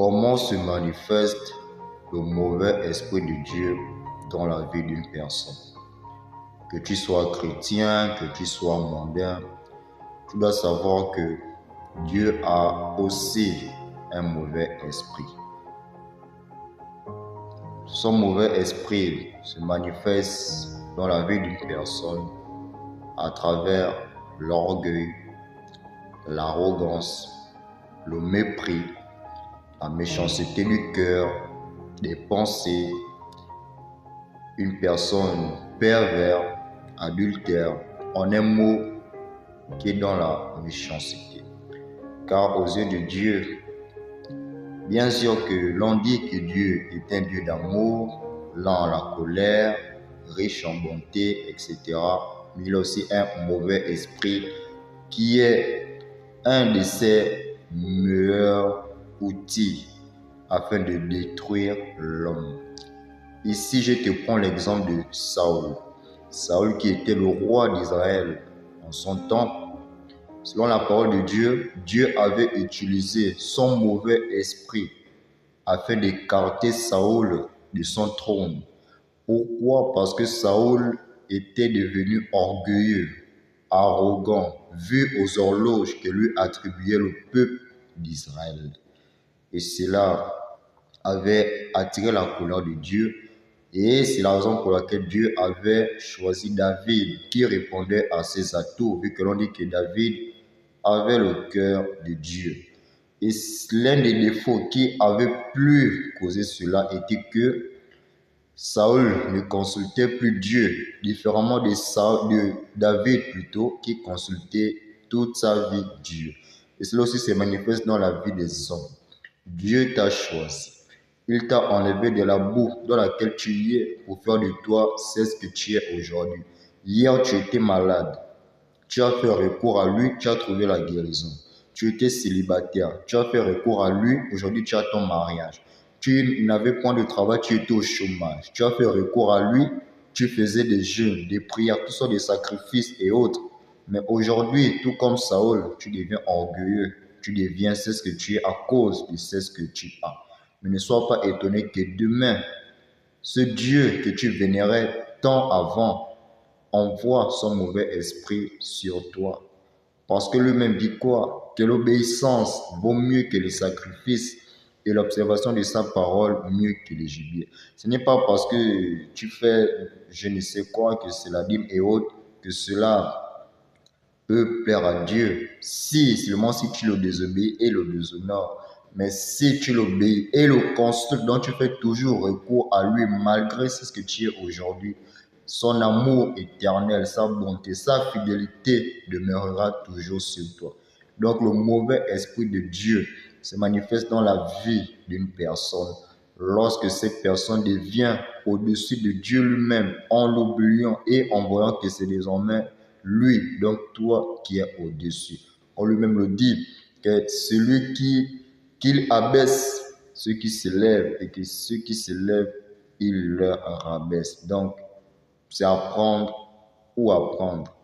Comment se manifeste le mauvais esprit de Dieu dans la vie d'une personne? Que tu sois chrétien, que tu sois mondain, tu dois savoir que Dieu a aussi un mauvais esprit. Son mauvais esprit se manifeste dans la vie d'une personne à travers l'orgueil, l'arrogance, le mépris, la méchanceté du cœur, des pensées, une personne perverse, adultère, en un mot, qui est dans la méchanceté. Car aux yeux de Dieu, bien sûr que l'on dit que Dieu est un Dieu d'amour, lent à la colère, riche en bonté, etc. Mais il a aussi un mauvais esprit qui est un de ses meilleurs outils afin de détruire l'homme. Ici, je te prends l'exemple de Saül. Saül qui était le roi d'Israël en son temps. Selon la parole de Dieu, Dieu avait utilisé son mauvais esprit afin d'écarter Saül de son trône. Pourquoi? Parce que Saül était devenu orgueilleux, arrogant, vu aux horloges que lui attribuait le peuple d'Israël. Et cela avait attiré la colère de Dieu. Et c'est la raison pour laquelle Dieu avait choisi David, qui répondait à ses atouts, vu que l'on dit que David avait le cœur de Dieu. Et l'un des défauts qui avait plus causé cela était que Saül ne consultait plus Dieu, différemment de David plutôt, qui consultait toute sa vie Dieu. Et cela aussi se manifeste dans la vie des hommes. Dieu t'a choisi. Il t'a enlevé de la boue dans laquelle tu es pour faire de toi ce que tu es aujourd'hui. Hier, tu étais malade. Tu as fait recours à lui, tu as trouvé la guérison. Tu étais célibataire. Tu as fait recours à lui, aujourd'hui tu as ton mariage. Tu n'avais point de travail, tu étais au chômage. Tu as fait recours à lui, tu faisais des jeûnes, des prières, toutes sortes de sacrifices et autres. Mais aujourd'hui, tout comme Saül, tu deviens orgueilleux. Tu deviens ce que tu es à cause de ce que tu as. Mais ne sois pas étonné que demain, ce Dieu que tu vénérais tant avant envoie son mauvais esprit sur toi. Parce que lui-même dit quoi? Que l'obéissance vaut mieux que les sacrifices et l'observation de sa parole mieux que les gibiers. Ce n'est pas parce que tu fais je ne sais quoi, que c'est la dîme et autres, que cela peut plaire à Dieu. Seulement si tu le désobéis et le déshonores. Mais si tu l'obéis et le consultes, donc tu fais toujours recours à lui malgré ce que tu es aujourd'hui, son amour éternel, sa bonté, sa fidélité demeurera toujours sur toi. Donc le mauvais esprit de Dieu se manifeste dans la vie d'une personne lorsque cette personne devient au-dessus de Dieu lui-même en l'oubliant et en voyant que c'est désormais lui, donc toi qui es au-dessus. On lui-même le dit que celui qu'il abaisse ceux qui s'élèvent et que ceux qui s'élèvent, il leur rabaisse. Donc, c'est apprendre ou apprendre.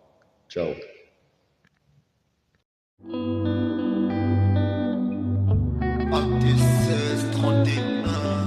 Ciao. Acte 16, 31.